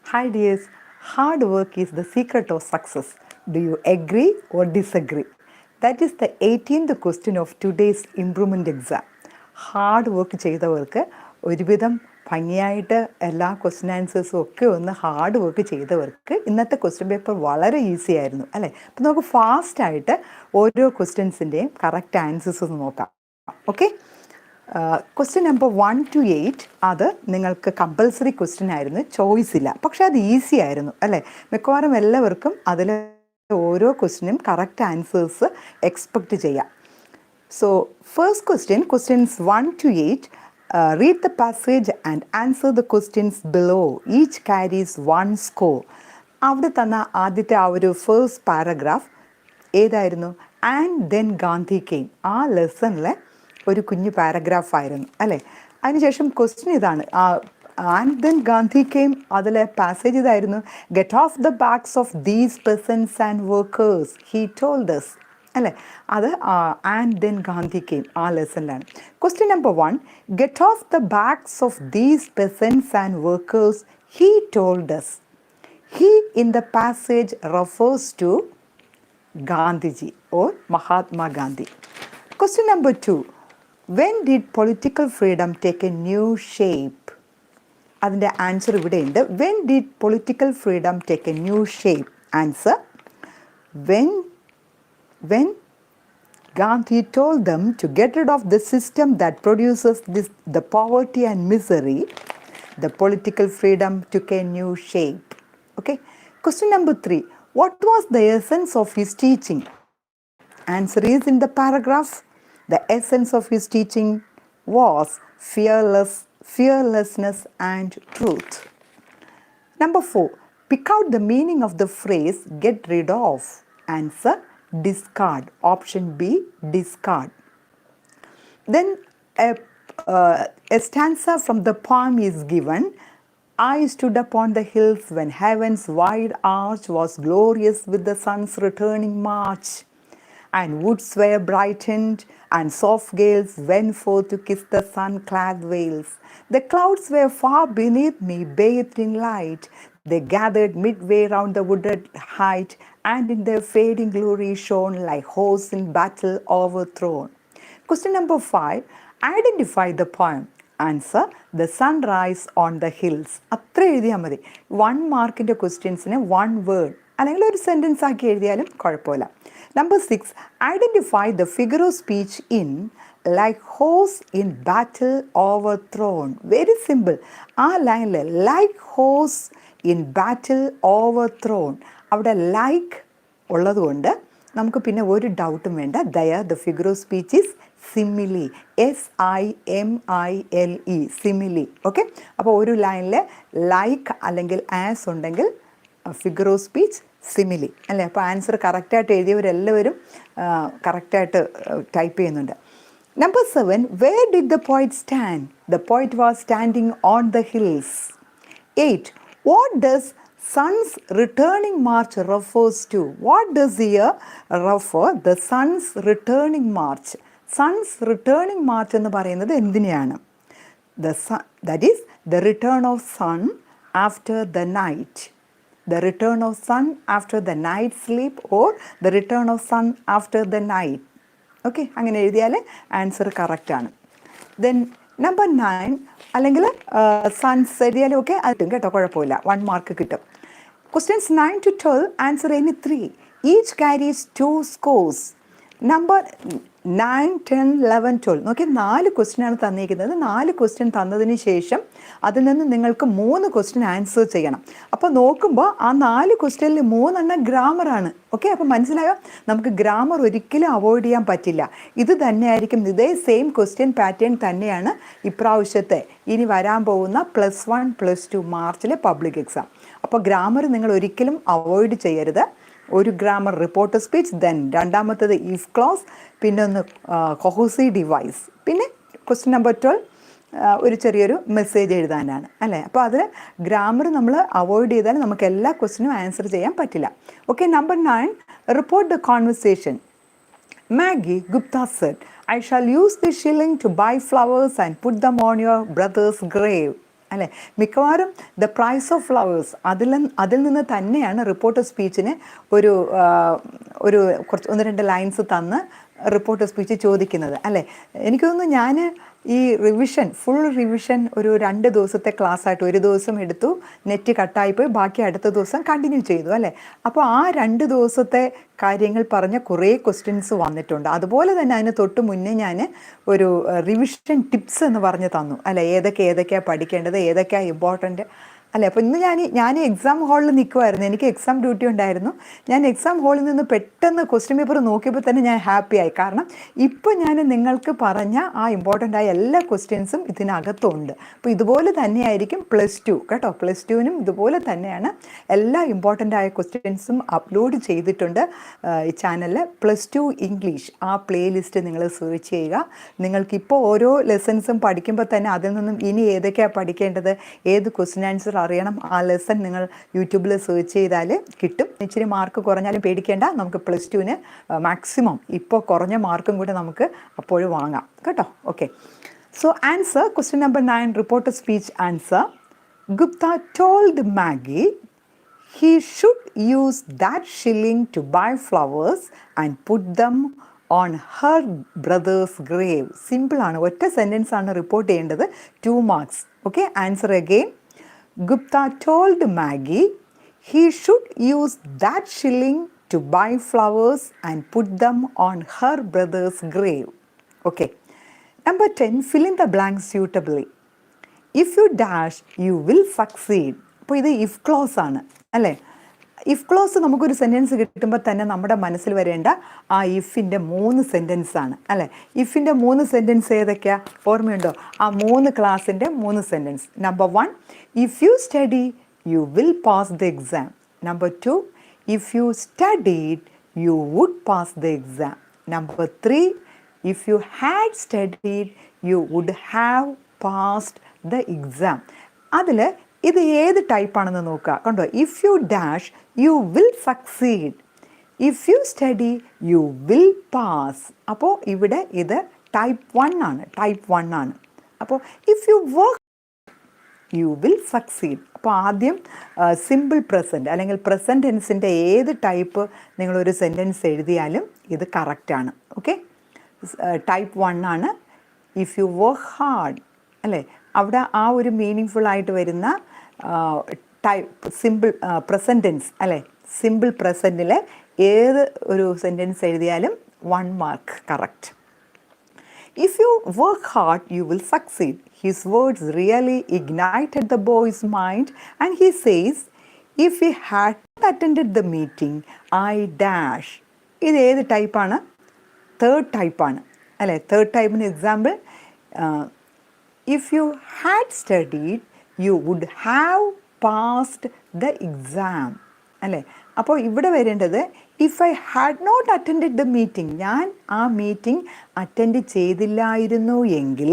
Hi dears, hard work is the secret of success. Do you agree or disagree? That is the 18th question of today's improvement exam. Hard work ചെയ്തവർക്ക് ഒരുവിധം ഭംഗിയായിട്ട് എല്ലാ question ആൻസേഴ്സും ഒക്കെ ഒന്ന് hard work ചെയ്തവർക്ക് ഇന്നത്തെ question paper വളരെ easy ആയിരുന്നു അല്ലേ? അപ്പം നമുക്ക് ഫാസ്റ്റായിട്ട് ഓരോ ക്വസ്റ്റ്യൻസിൻ്റെയും കറക്റ്റ് ആൻസേഴ്സ് ഒന്ന് നോക്കാം. ഓക്കെ, ക്വസ്റ്റ്യൻ നമ്പർ 1 to 8 അത് നിങ്ങൾക്ക് കമ്പൽസറി ക്വസ്റ്റ്യൻ ആയിരുന്നു, ചോയ്സ് ഇല്ല. പക്ഷെ അത് ഈസി ആയിരുന്നു അല്ലേ? മിക്കവാറും എല്ലാവർക്കും അതിൽ ഓരോ ക്വസ്റ്റ്യനും കറക്റ്റ് ആൻസേഴ്സ് എക്സ്പെക്റ്റ് ചെയ്യാം. So first question, questions 1 to 8, read the passage and answer the questions below. Each carries 1 score. അവിടെ തന്ന ആദ്യത്തെ ആ ഒരു ഫസ്റ്റ് പാരഗ്രാഫ് ഏതായിരുന്നു? And then Gandhi came. ആ ലെസണിലെ ഒരു കുഞ്ഞു പാരഗ്രാഫായിരുന്നു അല്ലേ? അതിനുശേഷം ക്വസ്റ്റ്യൻ ഇതാണ്, ആൻഡ് ദെൻ ഗാന്ധി കെയിം അതിലെ പാസേജ് ഇതായിരുന്നു, get off the backs of these peasants and workers he told us അല്ലേ? അത് ആൻഡ് ദെൻ ഗാന്ധി കെയിം ആ ലെസണിലാണ്. Question number 1, get off the backs of these peasants and workers he told us. He in the passage refers to Gandhiji or Mahatma Gandhi. Question number 2, when did political freedom take a new shape? അതിൻ്റെ answer ഇവിടെ ഉണ്ട്. When did political freedom take a new shape? Answer, when Gandhi told them to get rid of the system that produces the poverty and misery, the political freedom took a new shape. Okay. Question number 3, what was the essence of his teaching? Answer is in the paragraph. The essence of his teaching was fearlessness and truth. Number 4, pick out the meaning of the phrase get rid of. Answer, discard. Option B, discard. Then a stanza from the poem is given. I stood upon the hills when heaven's wide arch was glorious with the sun's returning march, and woods were brightened, and soft gales went forth to kiss the sun-clad vales. The clouds were far beneath me, bathed in light. They gathered midway round the wooded height, and in their fading glory shone like hosts in battle overthrown. Question number 5, identify the poem. Answer, the sunrise on the hills. അത്ര എഴുതിയാൽ മതി. 1 മാർക്കിൻ്റെ ക്വസ്റ്റ്യൻസിന് 1 word അല്ലെങ്കിൽ ഒരു sentence ആക്കി എഴുതിയാലും കുഴപ്പമില്ല. Number 6, identify the figure of speech in like hose in battle over throne. Very simple. ആ ലൈനിൽ like hose in battle over throne, അവിടെ ലൈക്ക് ഉള്ളതുകൊണ്ട് നമുക്ക് പിന്നെ ഒരു ഡൗട്ടും വേണ്ട. The figure of speech is simile, SIMILE, simile. Okay, അപ്പോൾ ഒരു ലൈനിൽ ലൈക്ക് അല്ലെങ്കിൽ ആസ് ഉണ്ടെങ്കിൽ ഫിഗർ ഓഫ് സ്പീച്ച് സിമിലി അല്ലേ? അപ്പോൾ ആൻസർ കറക്റ്റായിട്ട് എഴുതിയവരെല്ലാവരും കറക്റ്റായിട്ട് ടൈപ്പ് ചെയ്യുന്നുണ്ട്. Number 7, where did the poet stand? The poet was standing on the hills. 8, what does sun's returning march refers to? What does here refer the sun's returning march? Sun's returning march എന്ന് പറയുന്നത് എന്തിനെയാണ്? That is the return of sun after the night. The return of sun after the night sleep or the return of sun after the night. Okay, അങ്ങനെ എഴുതിയാൽ answer കറക്റ്റാണ്. Then number 9 അല്ലെങ്കിൽ sons എഴുതിയാലും ഒക്കെ അതും കേട്ടോ, കുഴപ്പമില്ല, 1 മാർക്ക് കിട്ടും. Questions 9 to 12, answer any 3. Each carries 2 scores. Number 9, 10, 11, 12 നോക്കി 4 ക്വസ്റ്റ്യനാണ് തന്നിരിക്കുന്നത്. 4 ക്വസ്റ്റ്യൻ തന്നതിന് ശേഷം അതിൽ നിന്ന് നിങ്ങൾക്ക് 3 ക്വസ്റ്റ്യൻ ആൻസർ ചെയ്യണം. അപ്പോൾ നോക്കുമ്പോൾ ആ 4 ക്വസ്റ്റ്യനിൽ 3 ഗ്രാമറാണ്. ഓക്കെ, അപ്പോൾ മനസ്സിലായോ? നമുക്ക് ഗ്രാമർ ഒരിക്കലും അവോയ്ഡ് ചെയ്യാൻ പറ്റില്ല. ഇത് തന്നെയായിരിക്കും, ഇതേ സെയിം ക്വസ്റ്റ്യൻ പാറ്റേൺ തന്നെയാണ് ഇപ്രാവശ്യത്തെ ഇനി വരാൻ പോകുന്ന +1, +2 മാർച്ചിലെ പബ്ലിക് എക്സാം. അപ്പോൾ ഗ്രാമർ നിങ്ങൾ ഒരിക്കലും അവോയ്ഡ് ചെയ്യരുത്. ഒരു ഗ്രാമർ റിപ്പോർട്ട് സ്പീച്ച്, ദെൻ രണ്ടാമത്തത് ഇഫ് ക്ലോസ്, പിന്നെ ഒന്ന് കൊഹസി ഡിവൈസ്, പിന്നെ ക്വസ്റ്റ്യൻ നമ്പർ 12 ഒരു ചെറിയൊരു മെസ്സേജ് എഴുതാനാണ് അല്ലേ? അപ്പോൾ അതിൽ ഗ്രാമർ നമ്മൾ അവോയ്ഡ് ചെയ്താൽ നമുക്ക് എല്ലാ ക്വസ്റ്റ്യനും ആൻസർ ചെയ്യാൻ പറ്റില്ല. Okay, number 9, report the conversation. Maggie Gupta said, I shall use the shilling to buy flowers and put them on your brother's grave. അല്ലേ? മിക്കവാറും ദ പ്രൈസ് ഓഫ് ഫ്ലവേഴ്സ് അതിൽ നിന്ന് തന്നെയാണ് റിപ്പോർട്ട് സ്പീച്ചിന് ഒരു കുറച്ച് 1-2 ലൈൻസ് തന്ന് റിപ്പോർട്ട് സ്പീച്ച് ചോദിക്കുന്നത്, അല്ലേ? എനിക്ക് തോന്നുന്നു ഞാൻ ഈ ഫുൾ റിവിഷൻ ഒരു 2 ദിവസത്തെ ക്ലാസ്സായിട്ട് ഒരു ദിവസം എടുത്തു, നെറ്റ് കട്ടായിപ്പോയി, ബാക്കി അടുത്ത ദിവസം കണ്ടിന്യൂ ചെയ്തു, അല്ലേ? അപ്പോൾ ആ 2 ദിവസത്തെ കാര്യങ്ങൾ പറഞ്ഞ കുറേ ക്വസ്റ്റ്യൻസ് വന്നിട്ടുണ്ട്. അതുപോലെ തന്നെ അതിന് തൊട്ട് മുന്നേ ഞാൻ ഒരു റിവിഷൻ ടിപ്സ് എന്ന് പറഞ്ഞ് തന്നു, അല്ലേ? ഏതൊക്കെയാണ് പഠിക്കേണ്ടത്, ഏതൊക്കെയാണ് ഇമ്പോർട്ടൻറ്റ്, അല്ലേ? അപ്പോൾ ഇന്ന് ഞാൻ എക്സാം ഹാളിൽ നിൽക്കുമായിരുന്നു, എനിക്ക് എക്സാം ഡ്യൂട്ടി ഉണ്ടായിരുന്നു. ഞാൻ എക്സാം ഹാളിൽ നിന്ന് പെട്ടെന്ന് ക്വസ്റ്റ്യൻ പേപ്പർ നോക്കിയപ്പോൾ തന്നെ ഞാൻ ഹാപ്പിയായി. കാരണം ഇപ്പോൾ ഞാൻ നിങ്ങൾക്ക് പറഞ്ഞ ആ ഇമ്പോർട്ടൻ്റ് ആയ എല്ലാ ക്വസ്റ്റ്യൻസും ഇതിനകത്തുണ്ട്. അപ്പോൾ ഇതുപോലെ തന്നെയായിരിക്കും +2 കേട്ടോ. +2നും ഇതുപോലെ തന്നെയാണ് എല്ലാ ഇമ്പോർട്ടൻ്റ് ആയ ക്വസ്റ്റ്യൻസും അപ്ലോഡ് ചെയ്തിട്ടുണ്ട് ഈ ചാനലിൽ. +2 ഇംഗ്ലീഷ് ആ പ്ലേലിസ്റ്റ് നിങ്ങൾ സെർച്ച് ചെയ്യുക. നിങ്ങൾക്കിപ്പോൾ ഓരോ ലെസൺസും പഠിക്കുമ്പോൾ തന്നെ അതിൽ നിന്നും ഇനി ഏതൊക്കെയാണ് പഠിക്കേണ്ടത്, ഏത് ക്വസ്റ്റ്യൻ ആൻസർ അറിയണം, ആ ലെസൺ നിങ്ങൾ യൂട്യൂബിൽ സെർച്ച് ചെയ്താൽ കിട്ടും. ഇച്ചിരി മാർക്ക് കുറഞ്ഞാലും പേടിക്കേണ്ട, നമുക്ക് +2ന് മാക്സിമം ഇപ്പോൾ കുറഞ്ഞ മാർക്കും കൂടെ നമുക്ക് അപ്പോഴും വാങ്ങാം കേട്ടോ. Okay, so answer question number 9, report speech answer. Gupta told Maggi he should use that shilling to buy flowers and put them on her brother's grave. Simple ആണ്, ഒറ്റ സെൻറ്റൻസ് ആണ് റിപ്പോർട്ട് ചെയ്യേണ്ടത്, 2 marks. Okay, answer again. Gupta told Maggie he should use that shilling to buy flowers and put them on her brother's grave. Okay. Number 10, fill in the blanks suitably. If you dash, you will succeed. അപ്പോൾ ഇത് if close ആണ്, അല്ലേ? If close നമുക്കൊരു sentence കിട്ടുമ്പോൾ തന്നെ നമ്മുടെ മനസ്സിൽ വരേണ്ട ആ ഇഫിൻ്റെ 3 സെൻറ്റൻസ് ആണ്, അല്ലേ? ഇഫിൻ്റെ 3 സെൻറ്റൻസ് ഏതൊക്കെയാണ് ഓർമ്മയുണ്ടോ? ആ 3 ക്ലാസ്സിൻ്റെ 3 sentence. Number 1, if you study you will pass the exam. Number 2, if you studied you would pass the exam. Number 3, if you had studied you would have passed the exam. അതിൽ ഇത് ഏത് ടൈപ്പാണെന്ന് നോക്കുക. കണ്ടോ, if you dash you will succeed, if you study you will pass. അപ്പോൾ ഇവിടെ ഇത് type 1 ആണ്. അപ്പോൾ if you work you will succeed. അപ്പോൾ ആദ്യം സിമ്പിൾ പ്രസൻറ്റ് അല്ലെങ്കിൽ പ്രസൻറ്റ് ടെൻസിൻ്റെ ഏത് ടൈപ്പ് നിങ്ങളൊരു സെൻറ്റൻസ് എഴുതിയാലും ഇത് കറക്റ്റാണ്. ഓക്കെ, ടൈപ്പ് 1 ആണ്. ഇഫ് യു വർക്ക് ഹാർഡ്, അല്ലേ? അവിടെ ആ ഒരു മീനിങ് ഫുൾ ആയിട്ട് വരുന്ന ടൈപ്പ് സിമ്പിൾ പ്രസൻറ്റ് ടെൻസ്, അല്ലേ? സിമ്പിൾ പ്രസൻറ്റിൽ ഏത് ഒരു സെൻറ്റൻസ് എഴുതിയാലും 1 mark correct. If you work hard you will succeed. His words really ignited the boys mind and he says if he had attended the meeting I dash. ഇത് ഏത് ടൈപ്പാണ്? 3rd ടൈപ്പാണ്, അല്ലേ? 3rd ടൈപ്പിന് example, if you had studied you would have passed the exam, അല്ലേ? അപ്പോൾ ഇവിടെ വരേണ്ടത് if I had not attended the meeting, ഞാൻ ആ മീറ്റിംഗ് അറ്റൻഡ് ചെയ്തില്ലായിരുന്നു എങ്കിൽ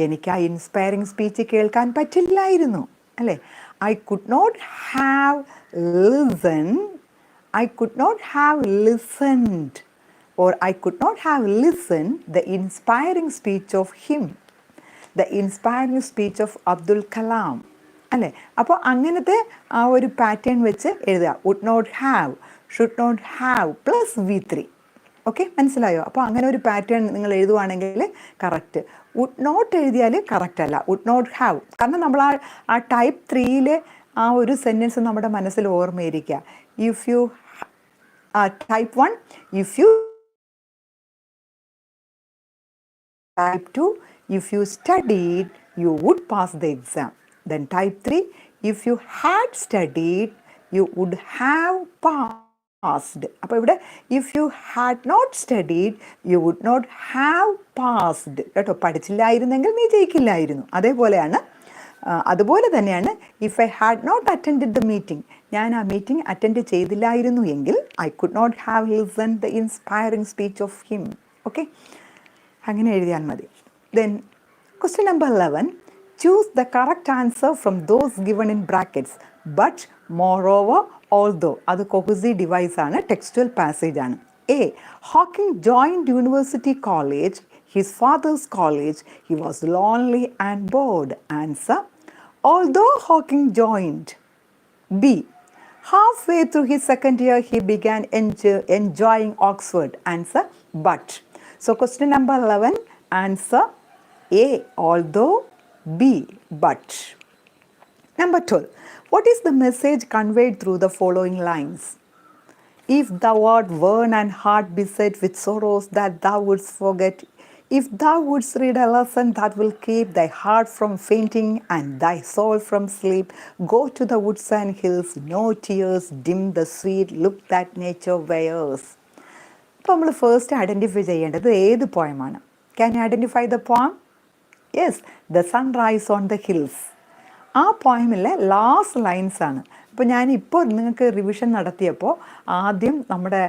എനിക്ക് ആ ഇൻസ്പയറിംഗ് സ്പീച്ച് കേൾക്കാൻ പറ്റില്ലായിരുന്നു, അല്ലേ? I could not have listened or I could not have listened the inspiring speech of him, the inspiring speech of Abdul Kalam, അല്ലേ? അപ്പോൾ അങ്ങനത്തെ ആ ഒരു പാറ്റേൺ വെച്ച് എഴുതുക. Would not have, should not have +V3. Okay, മനസ്സിലായോ? അപ്പോൾ അങ്ങനെ ഒരു പാറ്റേൺ നിങ്ങൾ എഴുതുവാണെങ്കിൽ കറക്റ്റ്. വുഡ് നോട്ട് എഴുതിയാൽ കറക്റ്റ് അല്ല, വുഡ് നോട്ട് ഹാവ്. കാരണം നമ്മൾ ആ ടൈപ്പ് 3ൽ ആ ഒരു സെൻറ്റൻസ് നമ്മുടെ മനസ്സിൽ ഓർമ്മയിരിക്കുക. If you type 1, if you type 2, if you studied you would pass the exam. Then type 3, if you had studied you would have passed. അപ്പോൾ ഇവിടെ if you had not studied you would not have passed. കേട്ടോ, പഠിച്ചില്ലായിരുന്നെങ്കിൽ നീ ജയിക്കില്ലായിരുന്നു. അതുപോലെ തന്നെയാണ് if I had not attended the meeting, ഞാൻ ആ meeting attend ചെയ്തില്ലായിരുന്നു എങ്കിൽ I could not have listened the inspiring speech of him. Okay, അങ്ങനെ എഴുതിയാൽ മതി. Then question number 11, choose the correct answer from those given in brackets but more over although. അത് കൊഹുസി device ആണ്, textual passage ആണ്. A. Hawking joined University College. his father's college, he was lonely and bored. Answer: although Hawking joined. B. Halfway through his second year, he began enjoying Oxford. Answer: but. So question number 11, answer A, although, B, but. Number 12, what is the message conveyed through the following lines? If thou art worn and heart beset with sorrows that thou wouldst forget, if thou wouldst read a lesson that will keep thy heart from fainting and thy soul from sleep, go to the woods and hills, no tears dim the sweet look that nature wears. അപ്പോൾ നമ്മൾ first identify ചെയ്യേണ്ടത് ഏത് പോയമാണ്. Can you identify the poem? Yes, the sunrise on the hills. ആ പോയമിലെ last lines ആണ്. അപ്പോൾ ഞാനിപ്പോൾ നിങ്ങൾക്ക് റിവിഷൻ നടത്തിയപ്പോൾ ആദ്യം നമ്മുടെ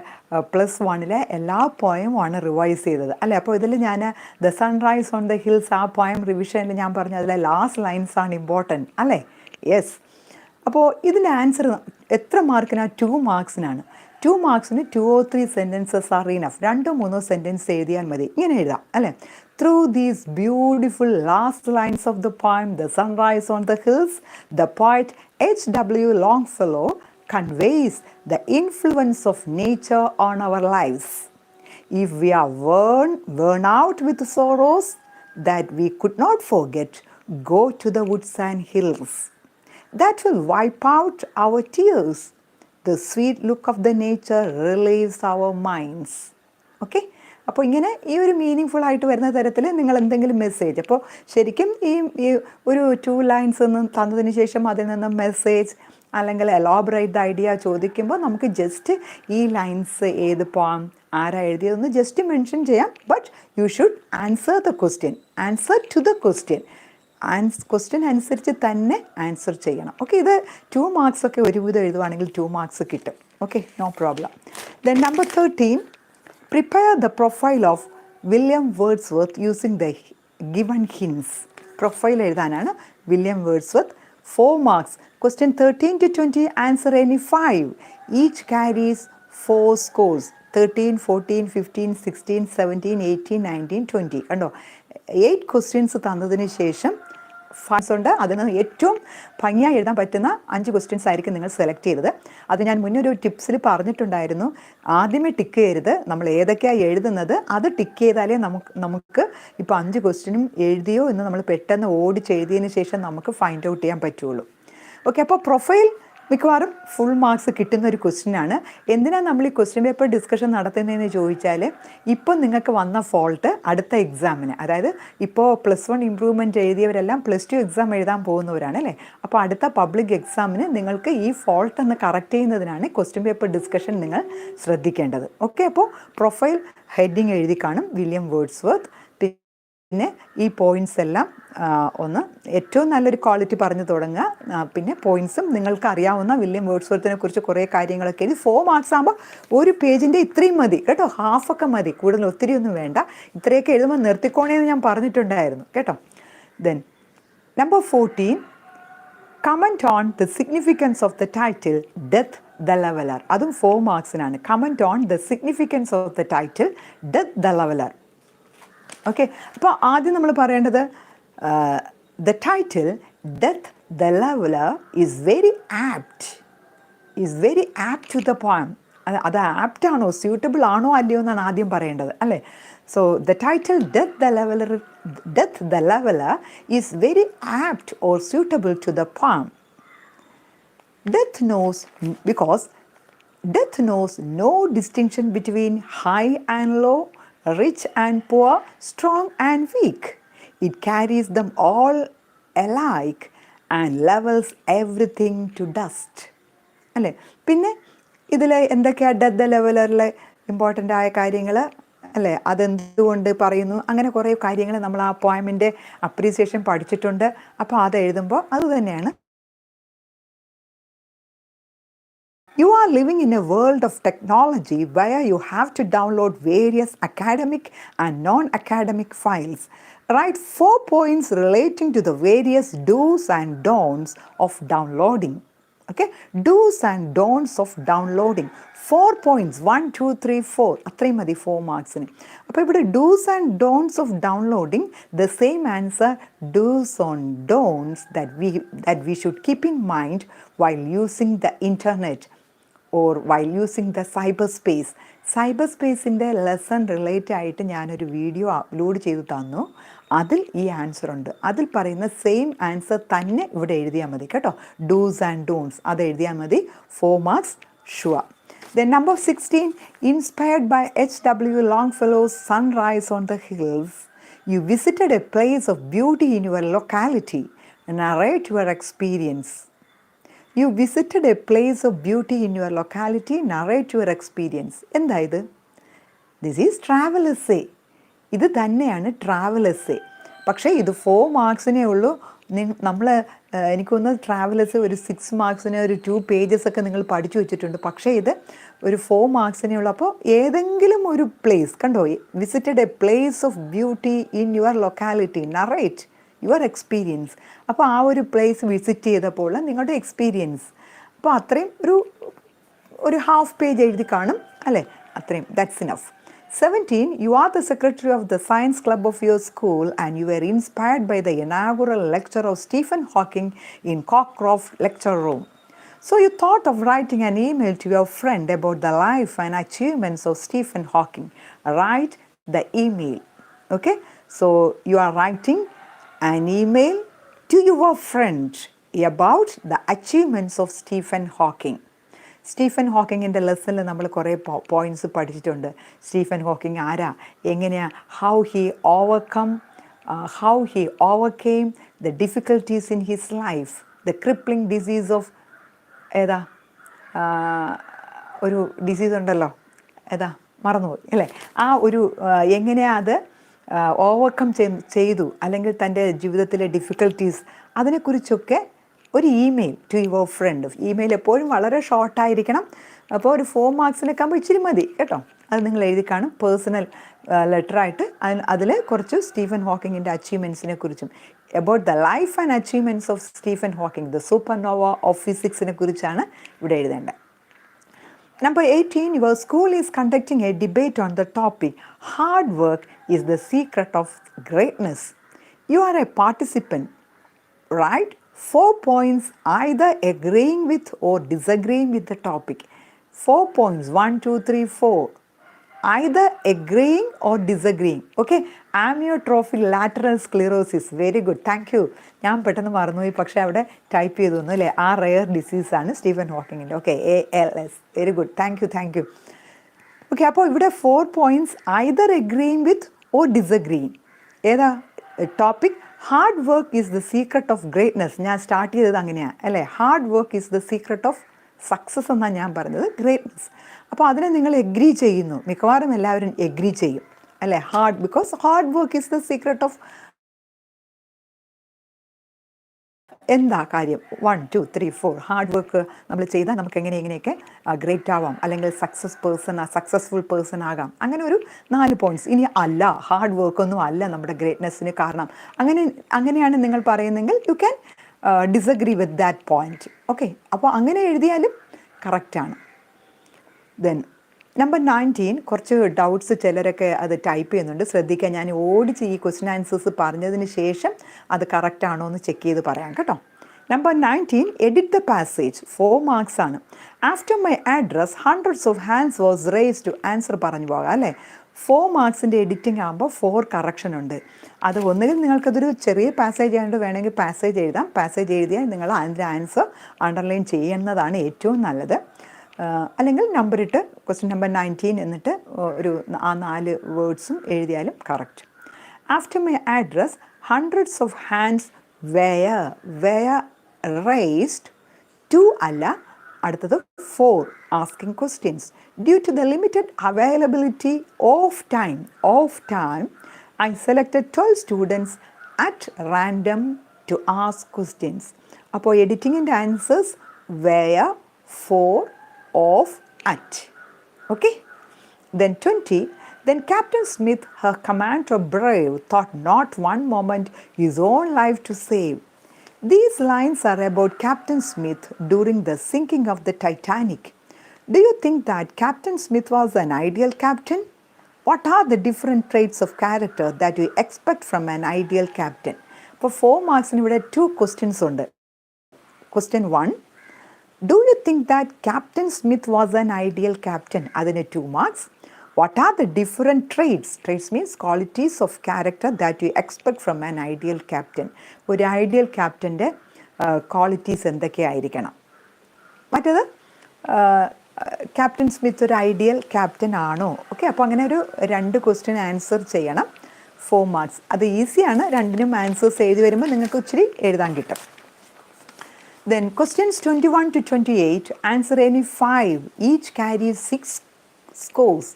+1 എല്ലാ പോയമുമാണ് റിവൈസ് ചെയ്തത് അല്ലേ. അപ്പോൾ ഇതിൽ ഞാൻ the sunrise on the hills ആ പോയം റിവിഷനിൽ ഞാൻ പറഞ്ഞു അതിലെ ലാസ്റ്റ് ലൈൻസ് ആണ് ഇമ്പോർട്ടൻറ്റ് അല്ലേ. യെസ്. അപ്പോൾ ഇതിൻ്റെ ആൻസർ എത്ര മാർക്കിനാണ്? 2 മാർക്സിനാണ്. 2 മാർക്സിന് 2 or 3 sentences are enough. 2-3 sentence എഴുതിയാൽ മതി. ഇങ്ങനെ എഴുതാം അല്ലേ. Through these beautiful last lines of the poem, The Sunrise on the Hills, the poet H.W. Longfellow conveys the influence of nature on our lives. If we are worn out with sorrows that we could not forget, go to the woods and hills. That will wipe out our tears. The sweet look of the nature relieves our minds. Okay. അപ്പോൾ ഇങ്ങനെ ഈ ഒരു meaning full ആയിട്ട് വരുന്ന തരത്തിൽ നിങ്ങൾ എന്തെങ്കിലും message, അപ്പോൾ ശരിക്കും ഈ ഒരു 2 ലൈൻസ് ഒന്നും തന്നതിന് ശേഷം അതിൽ നിന്ന് മെസ്സേജ് അല്ലെങ്കിൽ എലോബറേറ്റ് ദ ഐഡിയ ചോദിക്കുമ്പോൾ നമുക്ക് ജസ്റ്റ് ഈ ലൈൻസ് ഏത് പോം ആരാ എഴുതിയതെന്ന് ജസ്റ്റ് മെൻഷൻ ചെയ്യാം. But you should answer the question, answer to the question. Question അനുസരിച്ച് തന്നെ ആൻസർ ചെയ്യണം. ഓക്കെ. ഇത് 2 മാർക്സ് ഒക്കെ ഒരുവിധം എഴുതുവാണെങ്കിൽ 2 മാർക്സ് കിട്ടും. Okay, no problem. Then number 13, prepare the profile of William Wordsworth using the given hints. Profile എഴുതാനാണ് William Wordsworth. 4 marks. Question 13 to 20, answer any 5. Each carries 4 scores. 13, 14, 15, 16, 17, 18, 19, 20. കണ്ടോ, 8 ക്വസ്റ്റ്യൻസ് തന്നതിന് ശേഷം 5 ഉണ്ട്. അതിന് ഏറ്റവും ഭംഗിയായി എഴുതാൻ പറ്റുന്ന 5 ക്വസ്റ്റ്യൻസ് ആയിരിക്കും നിങ്ങൾ സെലക്ട് ചെയ്തത്. അത് ഞാൻ മുന്നൊരു ടിപ്സിൽ പറഞ്ഞിട്ടുണ്ടായിരുന്നു. ആദ്യമേ ടിക്ക് ചെയ്യരുത്. നമ്മൾ ഏതൊക്കെയാണ് എഴുതുന്നത് അത് ടിക്ക് ചെയ്താലേ നമുക്ക് ഇപ്പോൾ 5 ക്വസ്റ്റ്യനും എഴുതിയോ എന്ന് നമ്മൾ പെട്ടെന്ന് ഓടിച്ചെഴുതിയതിന് ശേഷം നമുക്ക് ഫൈൻഡ് ഔട്ട് ചെയ്യാൻ പറ്റുള്ളൂ. ഓക്കെ. അപ്പോൾ പ്രൊഫൈൽ മിക്കവാറും ഫുൾ മാർക്സ് കിട്ടുന്ന ഒരു ക്വസ്റ്റ്യനാണ്. എന്തിനാണ് നമ്മൾ ഈ ക്വസ്റ്റ്യൻ പേപ്പർ ഡിസ്കഷൻ നടത്തുന്നതെന്ന് ചോദിച്ചാൽ, ഇപ്പം നിങ്ങൾക്ക് വന്ന ഫോൾട്ട് അടുത്ത എക്സാമിന്, അതായത് ഇപ്പോൾ +1 ഇമ്പ്രൂവ്മെൻറ്റ് എഴുതിയവരെല്ലാം +2 എക്സാം എഴുതാൻ പോകുന്നവരാണ് അല്ലേ. അപ്പോൾ അടുത്ത പബ്ലിക് എക്സാമിന് നിങ്ങൾക്ക് ഈ ഫോൾട്ട് ഒന്ന് കറക്റ്റ് ചെയ്യുന്നതിനാണ് ക്വസ്റ്റ്യൻ പേപ്പർ ഡിസ്കഷൻ നിങ്ങൾ ശ്രദ്ധിക്കേണ്ടത്. ഓക്കെ. അപ്പോൾ പ്രൊഫൈൽ ഹെഡിങ് എഴുതി കാണും വില്യം വേർഡ്സ്വർത്ത്. പിന്നെ ഈ പോയിൻറ്റ്സ് എല്ലാം ഒന്ന് ഏറ്റവും നല്ലൊരു ക്വാളിറ്റി പറഞ്ഞു തുടങ്ങുക. പിന്നെ പോയിൻറ്റ്സും നിങ്ങൾക്ക് അറിയാവുന്ന വില്യം വേർഡ്സ്വർത്തിനെ കുറിച്ച് കുറേ കാര്യങ്ങളൊക്കെ എഴുതി. 4 മാർക്സ് ആകുമ്പോൾ ഒരു പേജിൻ്റെ ഇത്രയും മതി കേട്ടോ, ഹാഫൊക്കെ മതി, കൂടുതൽ ഒത്തിരി ഒന്നും വേണ്ട. ഇത്രയൊക്കെ എഴുതുമ്പോൾ നിർത്തിക്കോണേന്ന് ഞാൻ പറഞ്ഞിട്ടുണ്ടായിരുന്നു കേട്ടോ. Then number 14, comment on the significance of the title death the leveller. അതും 4 മാർക്സിനാണ്. Comment on the significance of the title death the leveller. Okay. അപ്പോൾ ആദ്യം നമ്മൾ പറയേണ്ടത് the title death the leveller is very apt to the poem. അത് apt ആണോ, suitable ആണോ അല്ലയോ എന്നാണ് ആദ്യം പറയേണ്ടത് അല്ലേ. So the title death the leveller is very apt or suitable to the poem. Because death knows no distinction between high and low, rich and poor, strong and weak. It carries them all alike and levels everything to dust. അല്ലേ. പിന്നെ ഇതിൽ എന്തൊക്കെയാണ് death the ലെവലറിലെ important ആയ കാര്യങ്ങൾ അല്ലേ, അതെന്തുകൊണ്ട് പറയുന്നു, അങ്ങനെ കുറേ കാര്യങ്ങൾ നമ്മൾ ആ പോയമിൻ്റെ അപ്രീസിയേഷൻ പഠിച്ചിട്ടുണ്ട്. അപ്പോൾ അത് എഴുതുമ്പോൾ അത് തന്നെയാണ്. You are living in a world of technology where you have to download various academic and non-academic files. Write 4 points relating to the various do's and don'ts of downloading. Okay, dos and don'ts of downloading 4 points 1 2 3 4 അത്രയും മതി 4 മാർക്സിന്. അപ്പോൾ ഇവിടെ dos and don'ts of downloading the same answer dos on dawns that we should keep in mind while using the internet or while using the cyberspace. Cyber lesson related ആയിട്ട് ഞാനൊരു video upload ചെയ്ത് തന്നു. അതിൽ ഈ answer ഉണ്ട്. അതിൽ പറയുന്ന same answer തന്നെ ഇവിടെ എഴുതിയാൽ മതി കേട്ടോ. ഡൂസ് ആൻഡ് ഡോൺസ് അത് എഴുതിയാൽ മതി. 4 marks sure. Then number 16, inspired by H.W. Longfellow's Sunrise on the Hills, you visited a place of beauty in your locality. Narrate your experience. You visited a place of beauty in your locality. Narrate your experience. എന്താ ഇത്? This is travel essay. ഇത് തന്നെയാണ് travel essay. പക്ഷേ ഇത് 4 മാർക്സിനേ ഉള്ളൂ. നമ്മൾ എനിക്കൊന്ന് travel essay ഒരു 6 മാർക്സിന് ഒരു 2 പേജസ് ഒക്കെ നിങ്ങൾ പഠിച്ചു വെച്ചിട്ടുണ്ട്. പക്ഷേ ഇത് ഒരു 4 മാർക്സിനേ ഉള്ളൂ. അപ്പോൾ ഏതെങ്കിലും ഒരു പ്ലേസ് കണ്ടോ, visited A place of beauty in your locality. Narrate your experience. അപ്പോൾ ആ ഒരു പ്ലേസ് വിസിറ്റ് ചെയ്തപ്പോൾ നിങ്ങളുടെ എക്സ്പീരിയൻസ്. അപ്പോൾ അത്രയും ഒരു ഹാഫ് പേജ് എഴുതി കാണും അല്ലേ? അത്രയും, that's enough. 17, you are the secretary of the science club of your school and you were inspired by the inaugural lecture of Stephen Hawking in Cockcroft lecture room. So you thought of writing an email to your friend about the life and achievements of Stephen Hawking. Write the email. Okay? So you are writing an email to your friend about the achievements of Stephen Hawking. Stephen ഹോക്കിങ്ങിൻ്റെ ലെസണിൽ നമ്മൾ കുറേ points പഠിച്ചിട്ടുണ്ട്. Stephen Hawking ആരാ, എങ്ങനെയാ, how he overcame the difficulties in his life, the crippling disease of ഏതാ ഒരു disease ഉണ്ടല്ലോ, ഏതാ മറന്നുപോയി അല്ലേ, ആ ഒരു എങ്ങനെയാ അത് ഓവർകം ചെയ്തു, അല്ലെങ്കിൽ തൻ്റെ ജീവിതത്തിലെ ഡിഫിക്കൽട്ടീസ് അതിനെക്കുറിച്ചൊക്കെ ഒരു email to your friend. Email എപ്പോഴും വളരെ ഷോർട്ടായിരിക്കണം. അപ്പോൾ ഒരു 4 മാർക്സിനൊക്കെ ആകുമ്പോൾ ഇച്ചിരി മതി കേട്ടോ. അത് നിങ്ങൾ എഴുതി കാണും പേഴ്സണൽ ലെറ്ററായിട്ട്. അതിൽ കുറച്ച് സ്റ്റീഫൻ ഹോക്കിങ്ങിൻ്റെ അച്ചീവ്മെൻറ്റ്സിനെ കുറിച്ചും about the life and achievements of Stephen Hawking, the supernova of ഫിസിക്സിനെ കുറിച്ചാണ് ഇവിടെ എഴുതേണ്ടത്. Number 18, your school is conducting a debate on the topic, hard work is the secret of greatness. You are a participant, right? 4 points either agreeing with or disagreeing with the topic. 4 points, 1 2 3 4, either agreeing or disagreeing. Okay, amyotrophic lateral sclerosis, very good, thank you. ഞാൻ പെട്ടെന്ന് മറന്നുപോയി, പക്ഷേ അവിടെ type ചെയ്തു തന്നു അല്ലേ. ആ rare ഡിസീസാണ് സ്റ്റീഫൻ ഹോക്കിങ്ങിൻ്റെ. Okay, ALS, very good, thank you. Okay, അപ്പോൾ ഇവിടെ 4 points either agreeing with or disagreeing. ഏതാ topic? Hard work is the secret of greatness. ഞാൻ സ്റ്റാർട്ട് ചെയ്തത് അങ്ങനെയാണ് അല്ലേ. Hard work is the secret of success എന്നാണ് ഞാൻ പറഞ്ഞത്, ഗ്രേറ്റ്നെസ്. അപ്പോൾ അതിനെ നിങ്ങൾ എഗ്രി ചെയ്യുന്നു, മിക്കവാറും എല്ലാവരും എഗ്രി ചെയ്യും അല്ലേ. Because hard work is the secret of എന്താ കാര്യം, 1 2 3 4 ഹാർഡ് വർക്ക് നമ്മൾ ചെയ്താൽ നമുക്ക് എങ്ങനെയൊക്കെ ഗ്രേറ്റ് ആവാം, അല്ലെങ്കിൽ സക്സസ്ഫുൾ പേഴ്സൺ ആകാം. അങ്ങനെ ഒരു 4 പോയിൻറ്റ്സ്. ഇനി അല്ല, ഹാർഡ് വർക്കൊന്നും അല്ല നമ്മുടെ ഗ്രേറ്റ്നെസ്സിന് കാരണം, അങ്ങനെയാണ് നിങ്ങൾ പറയുന്നെങ്കിൽ you can disagree with that point. Okay, അപ്പോൾ അങ്ങനെ എഴുതിയാലും കറക്റ്റാണ്. ദെൻ നമ്പർ 19, കുറച്ച് ഡൗട്ട്സ് ചിലരൊക്കെ അത് ടൈപ്പ് ചെയ്യുന്നുണ്ട്, ശ്രദ്ധിക്കുക. ഞാൻ ഓടിച്ച് ഈ ക്വസ്റ്റ്യൻ ആൻസേഴ്സ് പറഞ്ഞതിന് ശേഷം അത് കറക്റ്റ് ആണോ എന്ന് ചെക്ക് ചെയ്ത് പറയാം കേട്ടോ. Number 19, edit the passage. 4 marks ആണ്. After my address hundreds of hands was raised to answer പറഞ്ഞു പോകാം അല്ലേ. 4 മാർക്സിൻ്റെ എഡിറ്റിംഗ് ആകുമ്പോൾ 4 കറക്ഷൻ ഉണ്ട്. അത് ഒന്നുകിൽ നിങ്ങൾക്കതൊരു ചെറിയ പാസേജ് ആയതുകൊണ്ട് വേണമെങ്കിൽ പാസേജ് എഴുതാം. പാസേജ് എഴുതിയാൽ നിങ്ങൾ അതിൻ്റെ ആൻസർ അണ്ടർലൈൻ ചെയ്യുന്നതാണ് ഏറ്റവും നല്ലത്. അല്ലെങ്കിൽ നമ്പർ ഇട്ട് ക്വസ്റ്റ്യൻ നമ്പർ 19 എന്നിട്ട് ഒരു ആ 4 വേർഡ്സും എഴുതിയാലും correct. After my address hundreds of hands were raised to അല്ല, അടുത്തത് 4 asking questions. Due to the limited availability of time I selected 12 students at random to ask questions. അപ്പോൾ എഡിറ്റിങ്ങിൻ്റെ answers were, 4, of, at. Okay, then 20, then Captain Smith, her commander brave, thought not one moment his own life to save. These lines are about Captain Smith during the sinking of the Titanic. Do you think that Captain Smith was an ideal captain? What are the different traits of character that you expect from an ideal captain? For 4 marks ഇവിടെ 2 questions ഉണ്ട്. Question 1. Do you think that Captain Smith was an ideal captain? അതിന് 2 marks. What are the different traits? Traits means qualities of character that you expect from an ideal captain. ഒരു ideal ക്യാപ്റ്റൻ്റെ qualities എന്തൊക്കെയായിരിക്കണം? മറ്റേത് captain Smith ഒരു ideal captain ആണോ? Okay, അപ്പോൾ അങ്ങനെ ഒരു 2 question answer ചെയ്യണം. 4 marks. അത് ഈസിയാണ്. രണ്ടിനും ആൻസേഴ്സ് എഴുതി വരുമ്പോൾ നിങ്ങൾക്ക് ഇച്ചിരി എഴുതാൻ കിട്ടും. Then questions 21 to 28, answer any 5. Each carries 6 scores.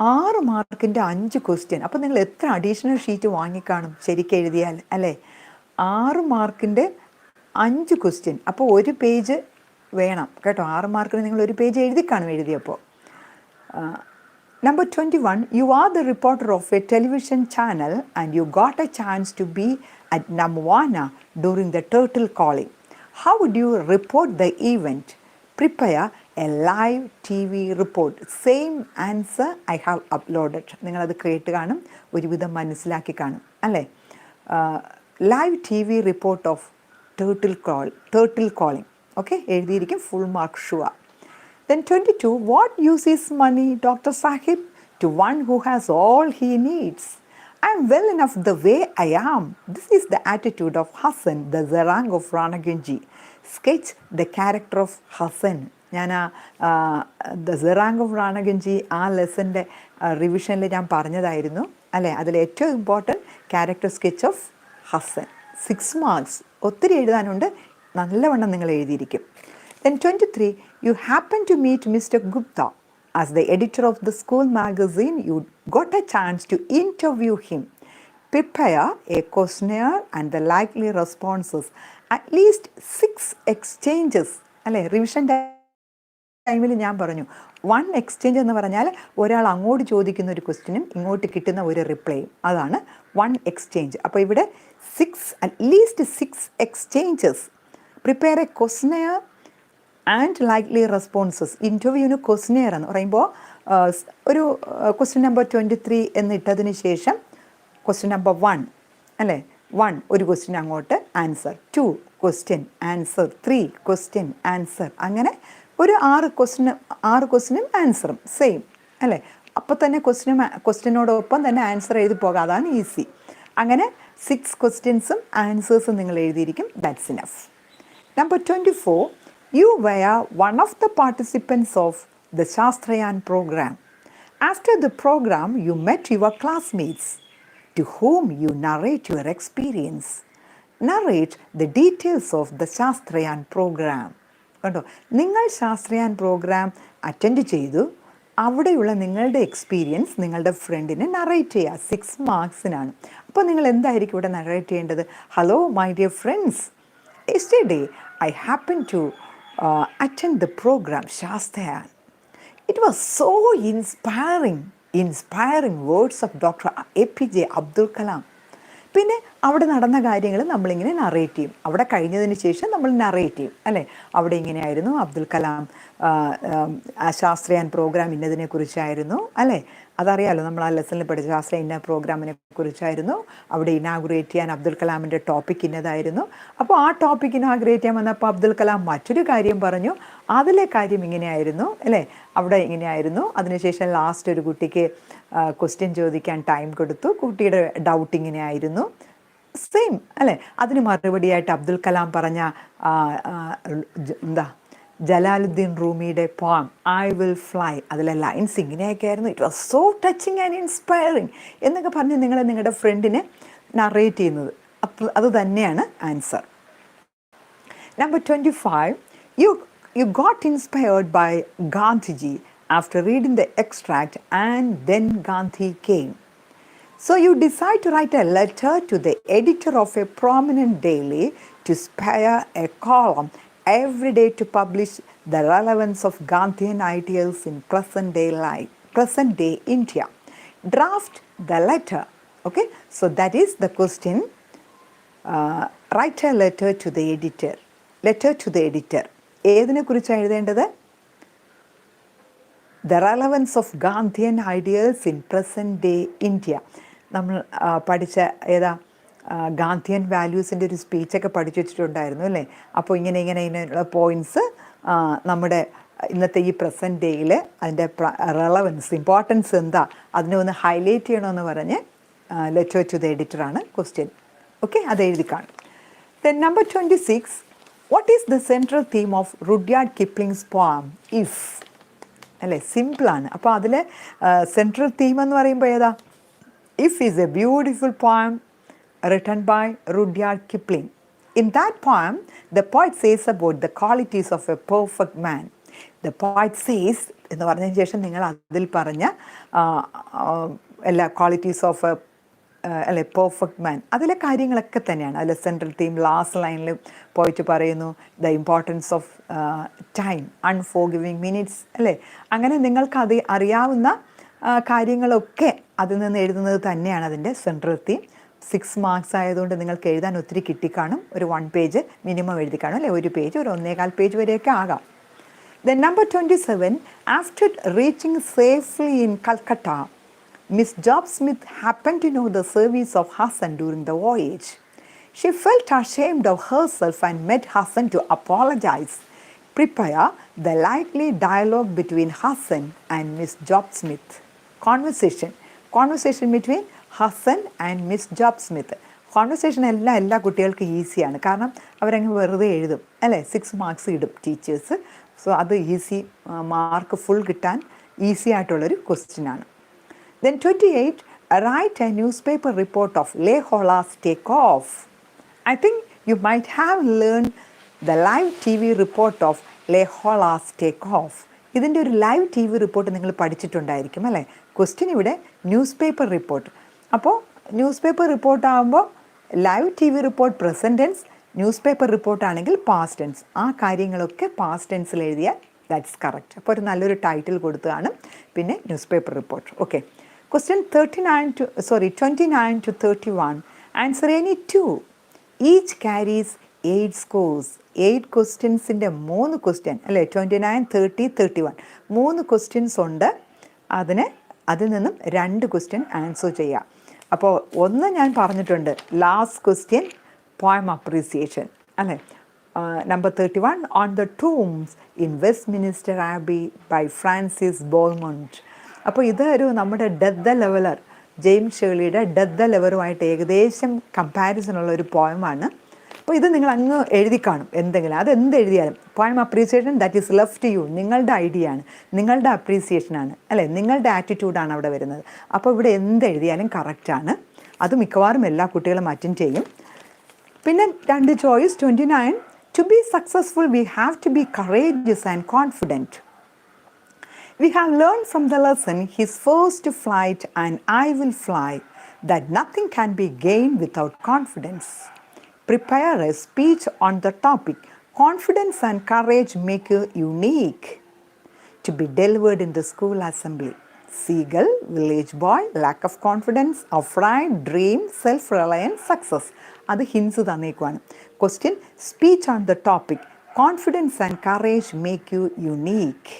6 മാർക്കിൻ്റെ 5 ക്വസ്റ്റ്യൻ. അപ്പോൾ നിങ്ങൾ എത്ര അഡീഷണൽ ഷീറ്റ് വാങ്ങിക്കാണും ശരിക്കും എഴുതിയാൽ, അല്ലേ? 6 മാർക്കിൻ്റെ 5 ക്വസ്റ്റ്യൻ. അപ്പോൾ ഒരു പേജ് വേണം കേട്ടോ. 6 മാർക്കിന് നിങ്ങൾ ഒരു പേജ് എഴുതി കാണും എഴുതിയപ്പോൾ. Number 21, you are the reporter of a television channel and you got a chance to be at Namwana during the turtle calling. How would you report the event? Prepare a live TV report. Same answer I have uploaded. നിങ്ങളത് കേട്ട് കാണും, ഒരുവിധം മനസ്സിലാക്കി കാണും, അല്ലേ? Live T V report of turtle calling. Okay, എഴുതിയിരിക്കും. Full mark sure. Then 22, what use is money, Dr. Sahib? To one who has all he needs. I am well enough the way I am. This is the attitude of Hassan, the Zarang of Ranagunji. Sketch the character of Hassan. ഞാൻ the serang of Ranaganji ആ ലെസൻ്റെ റിവിഷനിൽ ഞാൻ പറഞ്ഞതായിരുന്നു, അല്ലേ? അതിൽ ഏറ്റവും important character sketch of Hassan. 6 marks. ഒത്തിരി എഴുതാനുണ്ട്, നല്ലവണ്ണം നിങ്ങൾ എഴുതിയിരിക്കും. Then 23, you happen to meet Mr. Gupta. As the editor of the school magazine, you got a chance to interview him. Prepare a questionnaire and the likely responses. At least 6 exchanges. അല്ലേ? Revision ടൈമിൽ ഞാൻ പറഞ്ഞു 1 exchange എന്ന് പറഞ്ഞാൽ ഒരാൾ അങ്ങോട്ട് ചോദിക്കുന്ന ഒരു ക്വസ്റ്റ്യനും ഇങ്ങോട്ട് കിട്ടുന്ന ഒരു റിപ്ലൈയും, അതാണ് 1 എക്സ്ചേഞ്ച്. അപ്പോൾ ഇവിടെ at least 6 exchanges. Prepare a questionnaire and likely responses. ഇൻ്റർവ്യൂവിന് ക്വസ്റ്റ്യനെയർ എന്ന് പറയുമ്പോൾ ഒരു ക്വസ്റ്റ്യൻ നമ്പർ 23 എന്നിട്ടതിന് ശേഷം ക്വസ്റ്റ്യൻ നമ്പർ 1, അല്ലേ? 1 ഒരു ക്വസ്റ്റ്യൻ അങ്ങോട്ട് answer, 2 question answer, 3 question answer, അങ്ങനെ ഒരു 6 ക്വസ്റ്റ്യനും ആൻസറും സെയിം, അല്ലേ? അപ്പോൾ തന്നെ ക്വസ്റ്റ്യനോടൊപ്പം തന്നെ ആൻസർ എഴുതി പോകാം, അതാണ് ഈസി. അങ്ങനെ 6 ക്വസ്റ്റ്യൻസും ആൻസേഴ്സും നിങ്ങൾ എഴുതിയിരിക്കും. That's enough. Number 24, you were one of the participants of the Shastrayan program. After the program, you met your classmates to whom you narrate your experience. Narrate the details of the Shastrayan program. കണ്ടോ, നിങ്ങൾ ശാസ്ത്രയാൻ programme attend ചെയ്തു, അവിടെയുള്ള നിങ്ങളുടെ experience നിങ്ങളുടെ ഫ്രണ്ടിനെ narrate ചെയ്യുക. 6 മാർക്സിനാണ്. അപ്പോൾ നിങ്ങൾ എന്തായിരിക്കും ഇവിടെ നറേറ്റ് ചെയ്യേണ്ടത്? Hello my dear friends, yesterday I happened to attend the program Shastrayan. It was so inspiring words of Dr. APJ Abdul Kalam. പിന്നെ അവിടെ നടന്ന കാര്യങ്ങൾ നമ്മളിങ്ങനെ നറേറ്റ് ചെയ്യും. അവിടെ കഴിഞ്ഞതിന് ശേഷം നമ്മൾ നറേറ്റ് ചെയ്യും, അല്ലേ? അവിടെ ഇങ്ങനെയായിരുന്നു അബ്ദുൽ കലാം ശാസ്ത്രയാൻ പ്രോഗ്രാം ഇന്നതിനെ കുറിച്ചായിരുന്നു, അല്ലേ? അതറിയാലോ, നമ്മൾ ആ ലെസണിൽ പഠിച്ച ശാസ്ത്രയാൻ ഇന്ന പ്രോഗ്രാമിനെ കുറിച്ചായിരുന്നു. അവിടെ ഇനാഗുറേറ്റ് ചെയ്യാൻ അബ്ദുൽ കലാമിൻ്റെ ടോപ്പിക് ഇന്നതായിരുന്നു. അപ്പോൾ ആ ടോപ്പിക് ഇനാഗുറേറ്റ് ചെയ്യാൻ വന്നപ്പോൾ അബ്ദുൽ കലാം മറ്റൊരു കാര്യം പറഞ്ഞു. അതിലെ കാര്യം ഇങ്ങനെയായിരുന്നു, അല്ലേ? അവിടെ ഇങ്ങനെയായിരുന്നു. അതിനുശേഷം ലാസ്റ്റ് ഒരു കുട്ടിക്ക് ക്വസ്റ്റ്യൻ ചോദിക്കാൻ ടൈം കൊടുത്തു. കുട്ടിയുടെ ഡൗട്ട് ഇങ്ങനെയായിരുന്നു. സെയിം, അല്ലേ? അതിന് മറുപടിയായിട്ട് അബ്ദുൽ കലാം പറഞ്ഞ ജലാലുദ്ദീൻ റൂമിയുടെ പോം ഐ വിൽ ഫ്ലൈ, അതിലെ ലൈൻസ് ഇങ്ങനെയൊക്കെ ആയിരുന്നു. It was so touching and inspiring എന്നൊക്കെ പറഞ്ഞ് നിങ്ങൾ നിങ്ങളുടെ ഫ്രണ്ടിനെ നറേറ്റ് ചെയ്യുന്നത്. അത് തന്നെയാണ് answer. Number 25, you got inspired by Gandhiji after reading the extract and then Gandhi came. So you decide to write a letter to the editor of a prominent daily to spare a column every day to publish the relevance of Gandhian ideals in present day India. Draft the letter. Okay, so that is the question. Write a letter to the editor. Letter to the editor ഏതിനെ കുറിച്ചാണ് എഴുതേണ്ടത്? The relevance of Gandhian ideals in present day India. നമ്മൾ പഠിച്ച ഏതാ ഗാന്ധിയൻ വാല്യൂസിൻ്റെ ഒരു സ്പീച്ചൊക്കെ പഠിച്ചു വെച്ചിട്ടുണ്ടായിരുന്നു അല്ലേ? അപ്പോൾ ഇങ്ങനെയുള്ള പോയിൻറ്റ്സ് നമ്മുടെ ഇന്നത്തെ ഈ പ്രസൻറ്റ് ഡേയിൽ അതിൻ്റെ റെലവൻസ്, ഇമ്പോർട്ടൻസ് എന്താ, അതിനെ ഒന്ന് ഹൈലൈറ്റ് ചെയ്യണമെന്ന് പറഞ്ഞ് ലെറ്റർ ടു ദ എഡിറ്ററാണ് ക്വസ്റ്റ്യൻ. ഓക്കെ, അത് എഴുതി കാണും. Then number 26, what is the central theme of Rudyard Kipling's poem if? അല്ലേ, സിമ്പിളാണ്. അപ്പോൾ അതിൽ സെൻട്രൽ തീം എന്ന് പറയുമ്പോൾ ഏതാ? If is a beautiful poem written by Rudyard Kipling. In that poem the poet says about the qualities of a perfect man. The poet says എന്ന് പറഞ്ഞതിന് ശേഷം നിങ്ങൾ അതിൽ പറഞ്ഞ എല്ലാ ക്വാളിറ്റീസ് ഓഫ് എ അല്ലെ പെർഫെക്റ്റ് മാൻ, അതിലെ കാര്യങ്ങളൊക്കെ തന്നെയാണ് അതിലെ സെൻട്രൽ തീം. ലാസ്റ്റ് ലൈനിൽ പോയിട്ട് പറയുന്നു the importance of time, unforgiving minutes അല്ലേ. അങ്ങനെ നിങ്ങൾക്ക് അത് അറിയാവുന്ന കാര്യങ്ങളൊക്കെ അതിൽ നിന്ന് എഴുതുന്നത് തന്നെയാണ് അതിൻ്റെ സെൻട്രൽ തീം. 6 മാർക്സ് ആയതുകൊണ്ട് നിങ്ങൾക്ക് എഴുതാൻ ഒത്തിരി കിട്ടിക്കാണും. ഒരു 1 പേജ് മിനിമം എഴുതി കാണും അല്ലേ, 1 പേജ്, ഒരു 1.25 പേജ് വരെയൊക്കെ ആകാം. Then number 27, after reaching safely in Calcutta, Miss Job Smith happened to know the service of Hassan during the voyage. She felt ashamed of herself and met Hassan to apologize. Prepare the likely dialogue between Hassan and Miss Job Smith. Conversation between Hassan and Miss Job Smith. Conversation എല്ലാ കുട്ടികൾക്കും ഈസിയാണ്, കാരണം അവരങ്ങ് വെറുതെ എഴുതും അല്ലേ. 6 marks ഇടും teachers. So അത് ഈസി, മാർക്ക് ഫുൾ കിട്ടാൻ ഈസി ആയിട്ടുള്ളൊരു ക്വസ്റ്റ്യനാണ്. Then 28, write a newspaper report of Leola's takeoff. I think you might have learned the live TV report of Leola's takeoff. ഇതിൻ്റെ ഒരു ലൈവ് ടി വി റിപ്പോർട്ട് നിങ്ങൾ പഠിച്ചിട്ടുണ്ടായിരിക്കും അല്ലേ. Question ഇവിടെ newspaper report. അപ്പോൾ newspaper റിപ്പോർട്ടാകുമ്പോൾ live T V report present tense, newspaper റിപ്പോർട്ടാണെങ്കിൽ past tense. ആ കാര്യങ്ങളൊക്കെ പാസ്റ്റ് ടെൻസിൽ എഴുതിയാൽ ദാറ്റ്സ് കറക്റ്റ്. അപ്പോൾ ഒരു നല്ലൊരു ടൈറ്റിൽ കൊടുത്തതാണ്. പിന്നെ news paper report. Okay, question 29 to 31. Answer any 2. Each carries 8 scores. 8 ക്വസ്റ്റ്യൻസിൻ്റെ 3 question അല്ലേ. 29, 30, 31 3 ക്വസ്റ്റ്യൻസ് ഉണ്ട്. അതിൽ നിന്നും 2 ക്വസ്റ്റ്യൻ ആൻസർ ചെയ്യാം. അപ്പോൾ ഒന്ന് ഞാൻ പറഞ്ഞിട്ടുണ്ട്, ലാസ്റ്റ് ക്വസ്റ്റ്യൻ പോയം അപ്രീസിയേഷൻ അല്ലേ. Number 31, on the tombs in Westminster Abbey by Francis Beaumont. അപ്പോൾ ഇതൊരു നമ്മുടെ ഡെത്ത് ദ ലെവലർ, ജെയിംസ് ഷേർലിയുടെ ഡെത്ത് ദ ലെവറുമായിട്ട് ഏകദേശം കമ്പാരിസണുള്ള ഒരു പോയമാണ്. അപ്പോൾ ഇത് നിങ്ങൾ അങ്ങ് എഴുതി കാണും എന്തെങ്കിലും, അതെന്ത് എഴുതിയാലും. Poem appreciation that is left you, നിങ്ങളുടെ ഐഡിയ ആണ്, നിങ്ങളുടെ അപ്രീസിയേഷനാണ് അല്ലേ, നിങ്ങളുടെ ആറ്റിറ്റ്യൂഡാണ് അവിടെ വരുന്നത്. അപ്പോൾ ഇവിടെ എന്ത് എഴുതിയാലും കറക്റ്റാണ്. അത് മിക്കവാറും എല്ലാ കുട്ടികളും അറ്റൻഡ് ചെയ്യും. പിന്നെ 2 choice. 29, to be successful we have to be courageous and confident. We have learned from the lesson his first flight and I will fly that nothing can be gained without confidence. Prepare a speech on the topic confidence and courage make you unique, to be delivered in the school assembly. Seagull, village boy, lack of confidence, afraid, dream, self-reliance, success. അത് hints തന്നേക്കുവാണ്. Question speech on the topic confidence and courage make you unique.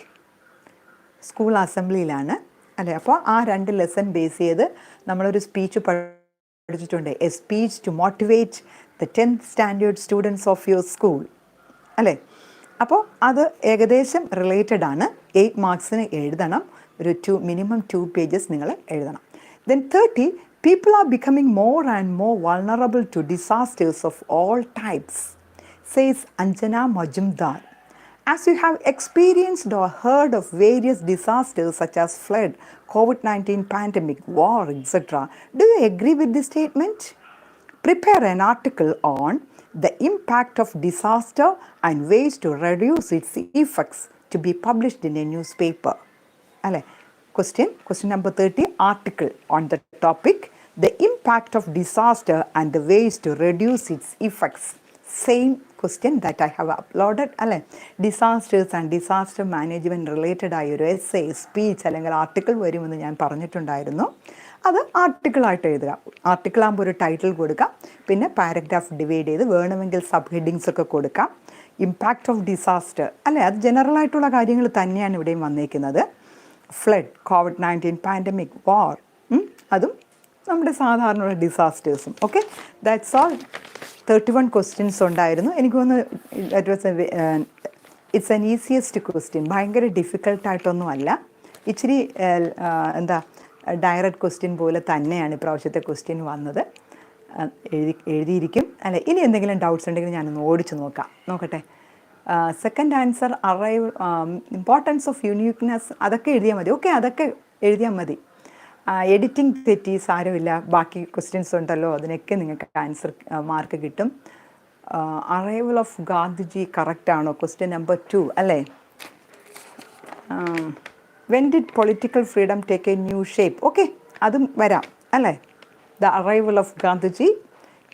School അസംബ്ലിയിലാണ് അല്ലേ. അപ്പോൾ ആ 2 lesson base ചെയ്ത് നമ്മളൊരു speech പഠിച്ചിട്ടുണ്ട്. A speech to motivate the 10th standard students of your school അല്ലേ. അപ്പോൾ അത് ഏകദേശം റിലേറ്റഡ് ആണ്. 8 മാർക്സിന് എഴുതണം. ഒരു മിനിമം 2 പേജസ് നിങ്ങൾ എഴുതണം. Then 30, people are becoming more and more vulnerable to disasters of all types, says Anjana Majumdar. As you have experienced or heard of various disasters such as flood, COVID-19 pandemic, war, etc., do you agree with this statement? Prepare an article on the impact of disaster and ways to reduce its effects to be published in a newspaper. Question number 30, article on the topic, the impact of disaster and the ways to reduce its effects. Same question that I have uploaded അല്ലേ. Disasters and disaster management related ആയ ഒരു essay, speech അല്ലെങ്കിൽ article വരുമെന്ന് ഞാൻ പറഞ്ഞിട്ടുണ്ടായിരുന്നു. അത് ആർട്ടിക്കിളായിട്ട് എഴുതുക. ആർട്ടിക്കിളാകുമ്പോൾ ഒരു ടൈറ്റിൽ കൊടുക്കാം, പിന്നെ പാരഗ്രാഫ് ഡിവൈഡ് ചെയ്ത് വേണമെങ്കിൽ സബ് ഹെഡിങ്സ് ഒക്കെ കൊടുക്കാം. ഇമ്പാക്റ്റ് ഓഫ് ഡിസാസ്റ്റർ അല്ലേ, അത് ജനറലായിട്ടുള്ള കാര്യങ്ങൾ തന്നെയാണ് ഇവിടെയും വന്നേക്കുന്നത്. ഫ്ലഡ്, കോവിഡ്-19 പാൻഡമിക്, വാർ, അതും നമ്മുടെ സാധാരണ ഡിസാസ്റ്റേഴ്സും. Okay, that's all. 31 ക്വസ്റ്റ്യൻസ് ഉണ്ടായിരുന്നു. എനിക്ക് തോന്നുന്നു ഇറ്റ്സ് ആൻ ഈസിയസ്റ്റ് ക്വസ്റ്റ്യൻ. ഭയങ്കര ഡിഫിക്കൽട്ടായിട്ടൊന്നും അല്ല. ഇച്ചിരി എന്താ ഡയറക്റ്റ് ക്വസ്റ്റ്യൻ പോലെ തന്നെയാണ് ഇപ്രാവശ്യത്തെ ക്വസ്റ്റ്യൻ വന്നത്. എഴുതിയിരിക്കും അല്ലേ. ഇനി എന്തെങ്കിലും ഡൗട്ട്സ് ഉണ്ടെങ്കിൽ ഞാനൊന്ന് ഓടിച്ച് നോക്കട്ടെ. Second answer importance of uniqueness, അതൊക്കെ എഴുതിയാൽ മതി. ഓക്കെ, അതൊക്കെ എഴുതിയാൽ മതി. എഡിറ്റിംഗ് തെറ്റി സാരമില്ല, ബാക്കി ക്വസ്റ്റ്യൻസ് ഉണ്ടല്ലോ, അതിനൊക്കെ നിങ്ങൾക്ക് ആൻസർ മാർക്ക് കിട്ടും. അറൈവൽ ഓഫ് ഗാന്ധിജി കറക്റ്റാണോ? ക്വസ്റ്റ്യൻ നമ്പർ 2 അല്ലേ. When did political freedom take a new shape? Okay, അതും വരാം അല്ലേ. The arrival of Gandhiji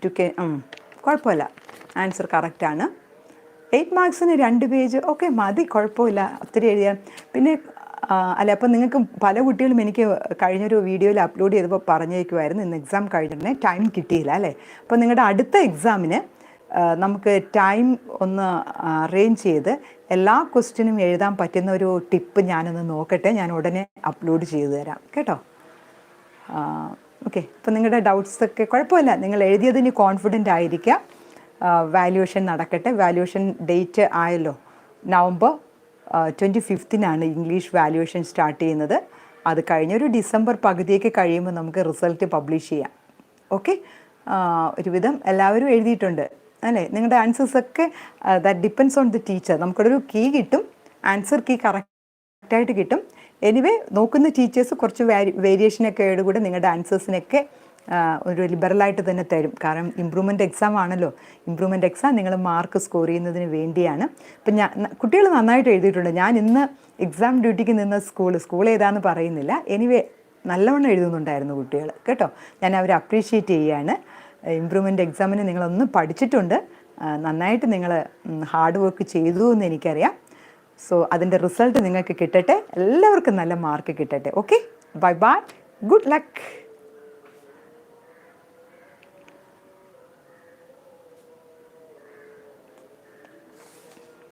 to കുഴപ്പമില്ല, ആൻസർ കറക്റ്റാണ്. 8 മാർക്സിന് 2 പേജ്. ഓക്കെ, മതി, കുഴപ്പമില്ല, ഒത്തിരി എഴുതിയാൽ. പിന്നെ അല്ല, അപ്പം നിങ്ങൾക്ക് പല കുട്ടികളും എനിക്ക് കഴിഞ്ഞൊരു വീഡിയോയിൽ അപ്ലോഡ് ചെയ്തപ്പോൾ പറഞ്ഞേക്കുമായിരുന്നു ഇന്ന് എക്സാം കഴിഞ്ഞിട്ടുണ്ടേ ടൈം കിട്ടിയില്ല അല്ലേ. അപ്പോൾ നിങ്ങളുടെ അടുത്ത എക്സാമിന് നമുക്ക് ടൈം ഒന്ന് അറേഞ്ച് ചെയ്ത് എല്ലാ ക്വസ്റ്റ്യനും എഴുതാൻ പറ്റുന്ന ഒരു ടിപ്പ് ഞാനൊന്ന് നോക്കട്ടെ. ഞാൻ ഉടനെ അപ്ലോഡ് ചെയ്തു തരാം കേട്ടോ. ഓക്കെ, അപ്പോൾ നിങ്ങളുടെ ഡൗട്ട്സൊക്കെ കുഴപ്പമില്ല, നിങ്ങൾ എഴുതിയതിന് കോൺഫിഡൻ്റ് ആയിരിക്കുക. വാല്യുവേഷൻ നടക്കട്ടെ. വാല്യുവേഷൻ ഡേറ്റ് ആയല്ലോ, നവംബർ 25-നാണ് ഇംഗ്ലീഷ് വാല്യുവേഷൻ സ്റ്റാർട്ട് ചെയ്യുന്നത്. അത് കഴിഞ്ഞൊരു ഡിസംബർ പകുതിയൊക്കെ കഴിയുമ്പോൾ നമുക്ക് റിസൾട്ട് പബ്ലിഷ് ചെയ്യാം. ഓക്കെ, ഒരുവിധം എല്ലാവരും എഴുതിയിട്ടുണ്ട് അല്ലേ. നിങ്ങളുടെ ആൻസേഴ്സൊക്കെ that depends on the teacher. നമുക്കൊരു കീ കിട്ടും, ആൻസർ കീ കറക്റ്റായിട്ട് കിട്ടും. എനിവേ, നോക്കുന്ന ടീച്ചേഴ്സ് കുറച്ച് വേരിയേഷനൊക്കെ കൂടെ നിങ്ങളുടെ ആൻസേഴ്സിനൊക്കെ ഒരു ലിബറലായിട്ട് തന്നെ തരും. കാരണം ഇമ്പ്രൂവ്മെൻ്റ് എക്സാം ആണല്ലോ. ഇമ്പ്രൂവ്മെൻ്റ് എക്സാം നിങ്ങൾ മാർക്ക് സ്കോർ ചെയ്യുന്നതിന് വേണ്ടിയാണ്. ഇപ്പം കുട്ടികൾ നന്നായിട്ട് എഴുതിയിട്ടുണ്ട്. ഞാൻ ഇന്ന് എക്സാം ഡ്യൂട്ടിക്ക് നിന്ന സ്കൂൾ ഏതാണെന്ന് പറയുന്നില്ല. എനിവേ, നല്ലവണ്ണം എഴുതുന്നുണ്ടായിരുന്നു കുട്ടികൾ കേട്ടോ. ഞാൻ അവരെ അപ്രീഷിയേറ്റ് ചെയ്യുകയാണ്. ഇമ്പ്രൂവ്മെൻ്റ് എക്സാമിന് നിങ്ങളൊന്ന് പഠിച്ചിട്ടുണ്ട്, നന്നായിട്ട് നിങ്ങൾ ഹാർഡ് വർക്ക് ചെയ്തു എന്ന് എനിക്കറിയാം. സോ അതിൻ്റെ റിസൾട്ട് നിങ്ങൾക്ക് കിട്ടട്ടെ, എല്ലാവർക്കും നല്ല മാർക്ക് കിട്ടട്ടെ. Okay, bye bye, good luck.